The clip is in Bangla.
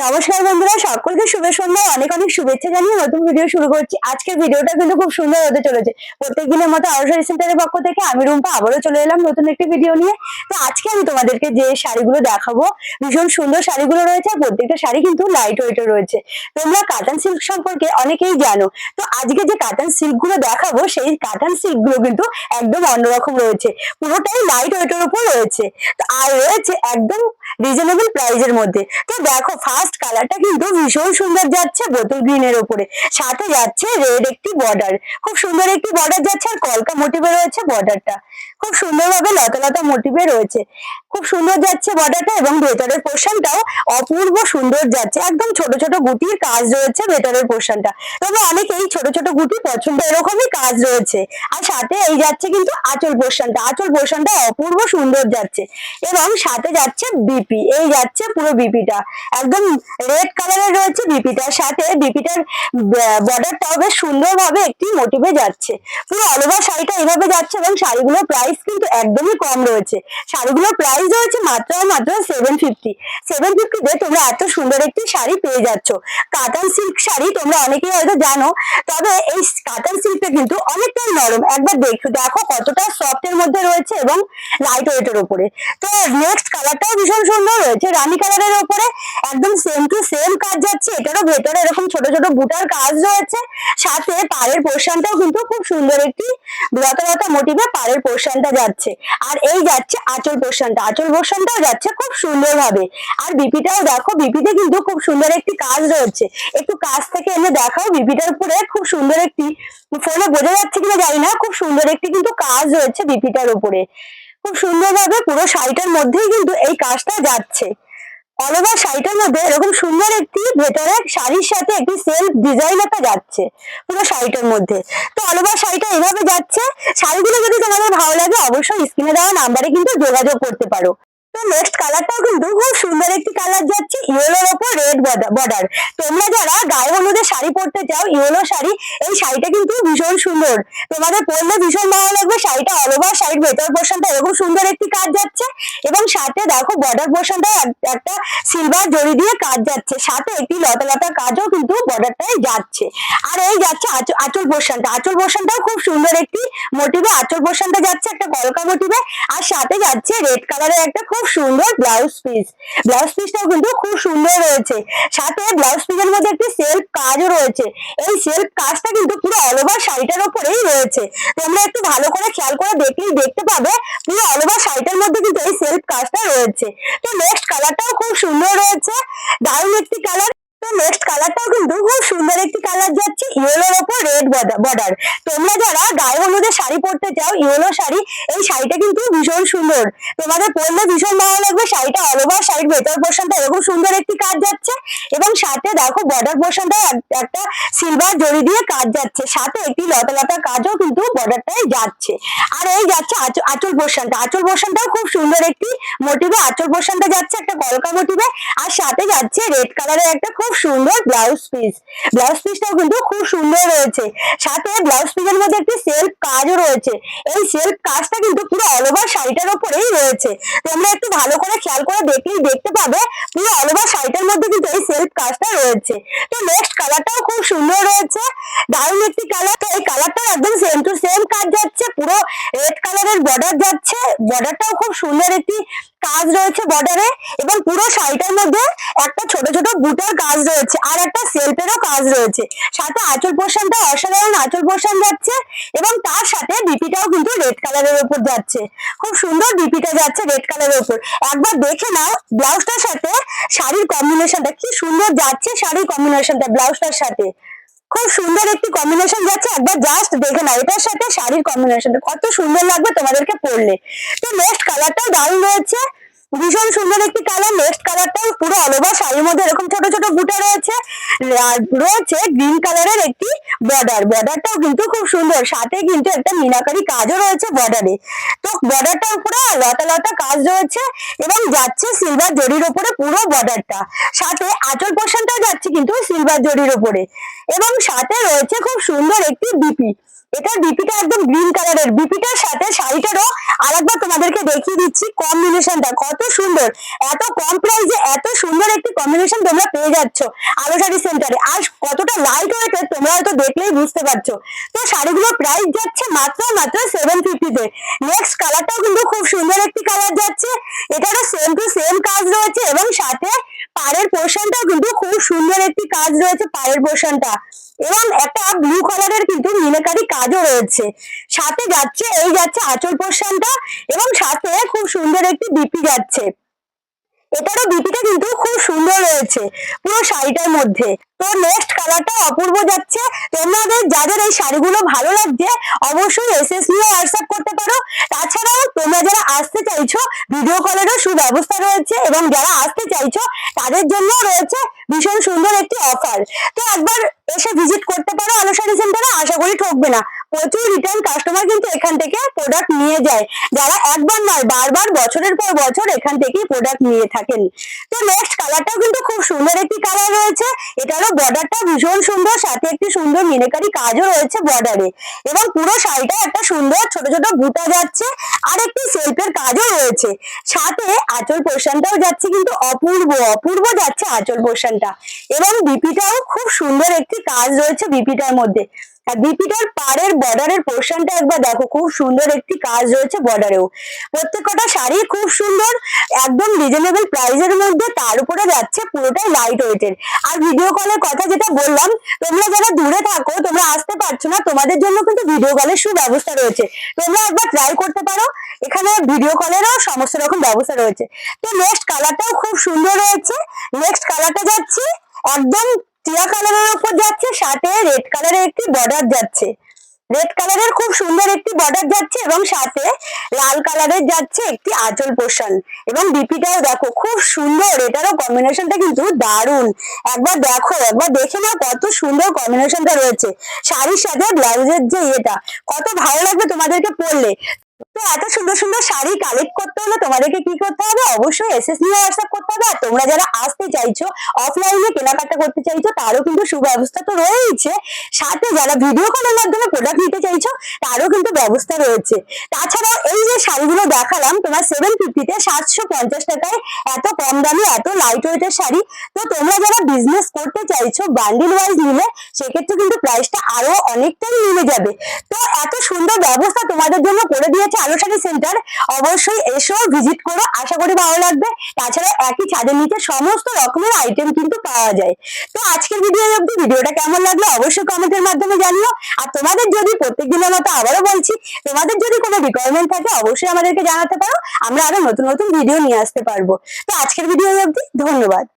নমস্কার বন্ধুরা, সকলকে শুভ সন্ধ্যা, অনেক অনেক শুভেচ্ছা জানিয়ে নতুন ভিডিও শুরু করছি। আজকের ভিডিওটা কিন্তু খুব সুন্দর হতে চলেছে। প্রত্যেকদিনের মতো আরশারি সেন্টারের পক্ষ থেকে আমি রুম্পা আবারও চলে এলাম নতুন একটি ভিডিও নিয়ে। তো আজকে আমি তোমাদেরকে যে শাড়িগুলো দেখাবো, ভীষণ সুন্দর শাড়িগুলো রয়েছে আর প্রত্যেকটা শাড়ি কিন্তু লাইট ওয়েটও রয়েছে। তোমরা কাতান সিল্ক সম্পর্কে অনেকেই জানো, তো আজকে যে কাতান সিল্ক গুলো দেখাবো সেই কাতান সিল্ক গুলো কিন্তু একদম অন্যরকম রয়েছে, পুরোটাই লাইট ওয়েটের উপর রয়েছে। তো আর রয়েছে একদম রিজনেবল প্রাইজের মধ্যে। তো দেখো, ফার্স্ট কালারটা কিন্তু ভীষণ সুন্দর যাচ্ছে বোতল গ্রিনের উপরে, সাথে যাচ্ছে রেড একটি বর্ডার, খুব সুন্দর একটি বর্ডার যাচ্ছে আর কলকা মোটিভে রয়েছে বর্ডারটা, খুব সুন্দরভাবে লতা লতা মোটিভে রয়েছে, খুব সুন্দর যাচ্ছে বর্ডারটা। এবং ভেতরের পোর্শনটাও অপূর্ব সুন্দর যাচ্ছে, একদম ছোট ছোট গুটির কাজ রয়েছে ভেতরের পোর্শনটা। তবে অনেকেই ছোট ছোট গুটি পছন্দ, এরকমই কাজ রয়েছে। আর সাথে এই যাচ্ছে কিন্তু আঁচল পোর্শনটা, আঁচল পোর্শনটা অপূর্ব সুন্দর যাচ্ছে। এবং সাথে যাচ্ছে বিপি, এই যাচ্ছে পুরো বিপিটা একদম রেড কালারের রয়েছে বিপিটার সাথে, বিপিটার বর্ডারটাও বেশ সুন্দরভাবে একটি মোটিভে যাচ্ছে। পুরো অল ওভার শাড়িটা এইভাবে যাচ্ছে। এবং শাড়িগুলোর প্রাইস কিন্তু একদমই কম রয়েছে, শাড়িগুলোর প্রাইস রয়েছে মাত্র মাত্র 750। 750 তোমরা এত সুন্দর একটি শাড়ি পেয়ে যাচ্ছ। কাতান সিল্ক শাড়ি তোমরা অনেকেই হয়তো জানো, তবে এই কাতান সিল্কটা কিন্তু অনেকটাই নরম। একবার দেখো কতটা সফট এর মধ্যে রয়েছে এবং লাইট ওয়েটের উপরে। তো নেক্সট কালারটাও ভীষণ সুন্দর রয়েছে, রানী কালারের উপরে একদম সেম টু সেম কাজ যাচ্ছে। এটারও ভেতরে এরকম ছোট ছোট বুটার কাজ রয়েছে, সাথে পাড়ের পোর্শনটাও কিন্তু খুব সুন্দর একটি লতা লতা মোটিভে পাড়ের পোর্শনটা যাচ্ছে। আর এই যাচ্ছে আঁচল পোর্শনটা, আঁচল পোর্শনটাও যাচ্ছে খুব সুন্দর ভাবে। আর বিপিটাও দেখো, বিপিতে কিন্তু খুব সুন্দর একটি কাজ রয়েছে। একটু কাজ থেকে এনে দেখাও, বিপিটার উপরে খুব সুন্দর একটি, ফোনে বোঝা যাচ্ছে কিনা জানি না, খুব সুন্দর একটি কিন্তু কাজ রয়েছে বিপিটার উপরে। খুব সুন্দরভাবে পুরো শাড়িটার মধ্যেই কিন্তু এই কাজটা যাচ্ছে। অল ওভার শাড়িটার মধ্যে এরকম সুন্দর একটি ভেতরে শাড়ির সাথে একটি সেলফ ডিজাইনটা যাচ্ছে পুরো শাড়িটার মধ্যে। তো অল ওভার শাড়িটা এইভাবে যাচ্ছে। শাড়িগুলো যদি তোমাদের ভালো লাগে অবশ্যই স্ক্রিনে দেওয়া নাম্বারে কিন্তু যোগাযোগ করতে পারো। তো নেক্সট কালারটাও কিন্তু খুব সুন্দর একটি কালার যাচ্ছে, ইয়েলোর ওপর রেড বর্ডার। তোমরা যারা গায়ে হলুদের শাড়ি পরতে চাও, ইয়েলো শাড়ি, এই শাড়িটা কিন্তু ভীষণ সুন্দর, তোমাদের পরলে ভীষণ ভালো লাগবে। শাড়িটা অল ওভার শাড়ির ভেতর পোর্শনটা এরকম সুন্দর একটি কাজ যাচ্ছে। এবং সাথে দেখো বর্ডার পোর্শনটা একটা সিলভার জড়ি দিয়ে কাজ যাচ্ছে, সাথে একটি লতা লতা কাজও কিন্তু বর্ডারটাই যাচ্ছে। আর এই যাচ্ছে আঁচল পোর্শনটা, আঁচল পোর্শনটাও খুব সুন্দর একটি মোটিভে আঁচল পোর্শনটা যাচ্ছে একটা কলকা মোটিভে। আর সাথে যাচ্ছে রেড কালারের একটা খুব সুন্দর ব্লাউজ পিস, ব্লাউজ পিসটাও কিন্তু খুব সুন্দর রয়েছে। সাথে ব্লাউজ পিসের মধ্যে একটি সেলফ কাজও রয়েছে, এই সেলফ কাজটা কিন্তু পুরো অল ওভার শাড়িটার উপরেই রয়েছে। তোমরা একটু ভালো করে খেয়াল করে দেখলেই দেখতে পাবে পুরো অল ওভার শাড়িটার মধ্যে কিন্তু এই সেলফ কাজটা রয়েছে। তো নেক্সট কালারটাও খুব সুন্দর রয়েছে, দারুণ একটি কালার। তো নেক্সট কালারটাও কিন্তু খুব সুন্দর একটি কালার যাচ্ছে, ইয়েলোর ওপর রেড বর্ডার। তোমরা যারা গায়ে হলুদের শাড়ি পরতে চাও, ইয়েলো শাড়ি, এই শাড়িটা কিন্তু ভীষণ সুন্দর, তোমাদের পরলে ভীষণ ভালো লাগবে। শাড়িটা অল ওভার শাড়ির ভেতর পোর্শনটা এরকম সুন্দর একটি কাজ যাচ্ছে। এবং সাথে দেখো বর্ডার পোর্শনটা একটা সিলভার জড়ি দিয়ে কাজ যাচ্ছে, সাথে একটি লতা লতা কাজও কিন্তু বর্ডারটাই যাচ্ছে। আর এই যাচ্ছে আঁচল পোর্শনটা, আঁচল পোর্শনটাও খুব সুন্দর একটি মোটিভে আঁচল পোর্শনটা যাচ্ছে একটা কলকা মোটিভে। আর সাথে যাচ্ছে রেড কালারের একটা খুব সুন্দর ব্লাউজ পিস, ব্লাউজ পিসটাও কিন্তু খুব সুন্দর রয়েছে। সাথে ব্লাউজ পিসের মধ্যে একটি সেলফ কাজও রয়েছে, এই সেলফ কাজটা কিন্তু পুরো অল ওভার শাড়িটার উপরেই রয়েছে। তোমরা একটু ভালো করে খেয়াল করে দেখলেই দেখতে পাবে পুরো অল ওভার শাড়িটার মধ্যে কিন্তু এই সেলফ কাজটা রয়েছে। তো নেক্সট কালারটাও খুব সুন্দর রয়েছে, দারুণ একটি কালার। তো এই কালারটাও একদম সেম টু সেম কাজ যাচ্ছে, পুরো রেড কালারের বর্ডার যাচ্ছে, বর্ডারটাও খুব সুন্দর একটি কাজ রয়েছে বর্ডারে। এবং পুরো শাড়িটার মধ্যে একটা ছোট ছোট বুটার কাজ রয়েছে আর একটা সেলফেরও কাজ রয়েছে। সাথে আঁচল পোর্শনটা অসাধারণ আঁচল পোর্শন যাচ্ছে। এবং তার সাথে বিপিটাও কিন্তু রেড কালারের উপর যাচ্ছে, খুব সুন্দর বিপিটা যাচ্ছে রেড কালারের উপর। একবার দেখে নাও ব্লাউজটার সাথে শাড়ির কম্বিনেশনটা কি সুন্দর যাচ্ছে, শাড়ির কম্বিনেশনটা ব্লাউজটার সাথে খুব সুন্দর একটি কম্বিনেশন যাচ্ছে। একবার জাস্ট দেখে নাও এটার সাথে শাড়ির কম্বিনেশনটা কত সুন্দর লাগবে তোমাদেরকে পরলে। তো নেক্সট কালারটাও দারুণ রয়েছে, ভীষণ সুন্দর একটি কালার। নেক্সট কালারটাও পুরো অল ওভার শাড়ির মধ্যে এরকম ছোট ছোট বুটা রয়েছে, রয়েছে গ্রিন কালারের একটি বর্ডার, বর্ডারটাও কিন্তু খুব সুন্দর, সাথে কিন্তু একটা মিনাকারি কাজও রয়েছে বর্ডারে। তো বর্ডারটার উপরে লতা লতা কাজ রয়েছে এবং যাচ্ছে সিলভার জরির উপরে পুরো বর্ডারটা, সাথে আঁচল পোর্শনটাও যাচ্ছে কিন্তু সিলভার জরির উপরে। এবং সাথে রয়েছে খুব সুন্দর একটি বিপি, এটা বিপিটা একদম গ্রিন কালারের, বিপিটার সাথে শাড়িটারও আরেকবার তোমাদেরকে দেখিয়ে দিচ্ছি কম্বিনেশনটা কত সুন্দর। এত কম প্রাইসে এত সুন্দর একটি কম্বিনেশন তোমরা পেয়ে যাচ্ছ আলো শাড়ি সেন্টারে। আর কতটা লাইট ওয়েটের তোমরা হয়তো দেখলেই বুঝতে পারছো। তো শাড়িগুলোর প্রাইস যাচ্ছে মাত্র 750-তে। নেক্সট কালারটাও কিন্তু খুব সুন্দর একটি কালার যাচ্ছে, এটারও সেম টু সেম কাজ রয়েছে এবং সাথে পাড়ের পোর্শনটাও কিন্তু খুব সুন্দর একটি কাজ রয়েছে পাড়ের পোর্শনটা, এবং একটা ব্লু কালারের কিন্তু মিনাকারি কাজও রয়েছে। সাথে যাচ্ছে এই যাচ্ছে আঁচল পোর্শনটা, এবং সাথে খুব সুন্দর একটি বিপি যাচ্ছে। এটারও বিপিটা কিন্তু খুব সুন্দর রয়েছে পুরো শাড়িটার মধ্যে। তো নেক্সট কালারটা অপূর্ব যাচ্ছে। তোমাদের যাদের এই শাড়িগুলো ভালো লাগছে অবশ্যই এসএস নিয়ে হোয়াটসঅ্যাপ করতে পারো। তাছাড়াও তোমরা যারা আসতে চাইছো ভিডিও কলেরও সুব্যবস্থা রয়েছে, এবং যারা আসতে চাইছো তাদের জন্য রয়েছে ভীষণ সুন্দর একটি অফার। তো একবার এসে ভিজিট করতে পারো আলো শাড়ি সেন্টারে, আশা করি ঠকবে না। প্রচুর রিটার্ন কাস্টমার কিন্তু এখান থেকে প্রোডাক্ট নিয়ে যায়, যারা একবার নয় বারবার বছরের পর বছর এখান থেকেই প্রোডাক্ট নিয়ে থাকেন। তো নেক্সট কালারটাও কিন্তু খুব সুন্দর একটি কালার রয়েছে, এটারও বর্ডারটা ভীষণ সুন্দর, সাথে একটি সুন্দর মিনাকারি কাজও রয়েছে বর্ডারে, এবং পুরো শাড়িটা একটা সুন্দর ছোট ছোট বুটা যাচ্ছে, আর একটি সেলফের কাজও রয়েছে। সাথে আঁচল পোর্শনটাও যাচ্ছে কিন্তু অপূর্ব অপূর্ব যাচ্ছে আঁচল পোর্শনটা, এবং বিপিটাও খুব সুন্দর একটি কাজ রয়েছে বিপিটার মধ্যে। আর বিপিটার পাড়ের বর্ডারের পোর্শনটা একবার দেখো, খুব সুন্দর একটি কাজ রয়েছে বর্ডারেও। প্রত্যেকটা শাড়ি খুব সুন্দর, একদম রিজনেবল প্রাইসের মধ্যে, তার উপরে যাচ্ছে পুরোটাই লাইট ওয়েটের। আর ভিডিও কলের কথা যেটা বললাম, তোমরা যারা দূরে থাকো তোমরা আসতে পারছো না, তোমাদের জন্য কিন্তু ভিডিও কলের সুব্যবস্থা রয়েছে, তোমরা একবার ট্রাই করতে পারো। এখানে ভিডিও কলেরও সমস্ত রকম ব্যবস্থা রয়েছে। তো নেক্সট কালারটাও খুব সুন্দর রয়েছে। নেক্সট কালারটা যাচ্ছে একদম টিয়া কালারের উপর যাচ্ছে, সাথে রেড কালারের একটি বর্ডার যাচ্ছে। রেড কালারের খুব সুন্দর একটি বর্ডার যাচ্ছে, এবং সাথে লাল কালারের যাচ্ছে একটি আঁচল পোর্শন, এবং বিপিটাও দেখো খুব সুন্দর, এটারও কম্বিনেশনটা কিন্তু দারুণ। একবার দেখো, একবার দেখে নাও কত সুন্দর কম্বিনেশনটা রয়েছে শাড়ির সাথে ব্লাউজের যে এটা, কত ভালো লাগবে তোমাদেরকে পরলে। তো এত সুন্দর সুন্দর শাড়ি কালেক্ট করতে হলে তোমাদেরকে কি করতে হবে, অবশ্যই এসএস নিয়ে হোয়াটসঅ্যাপ করতে হবে। আর তোমরা যারা আসতে চাইছো অফলাইনে কেনাকাটা করতে চাইছো তারও কিন্তু সুব্যবস্থা তো রয়েছে, সাথে যারা ভিডিও কলের মাধ্যমে প্রোডাক্ট নিতে চাইছো তারও কিন্তু ব্যবস্থা রয়েছে। তাছাড়াও এই যে শাড়িগুলো দেখালাম তোমার 750-তে, 750 টাকায় এত কম দামে এত লাইট ওয়েটের শাড়ি। তো তোমরা যারা বিজনেস করতে চাইছো বান্ডিল ওয়াইজ নিলে সেক্ষেত্রে কিন্তু প্রাইসটা আরো অনেকটাই নেমে যাবে। তো এত সুন্দর ব্যবস্থা তোমাদের জন্য করে দিয়েছে আলো শাড়ি সেন্টার, অবশ্যই এসো ভিজিট করো, আশা করি ভালো লাগবে। তাছাড়া একই ছাদের নিচে সমস্ত রকমের আইটেম কিন্তু পাওয়া যায়। তো আজকের ভিডিও অবধি, ভিডিওটা কেমন লাগলো অবশ্যই কমেন্টের মাধ্যমে জানিও। আর তোমাদের যদি প্রত্যেকদিনের মতো আবারও বলছি, তোমাদের যদি কোনো রিকোয়ারমেন্ট থাকে অবশ্যই আমাদেরকে জানাতে পারো, আমরা আরো নতুন নতুন ভিডিও নিয়ে আসতে পারবো। তো আজকের ভিডিও অবধি, ধন্যবাদ।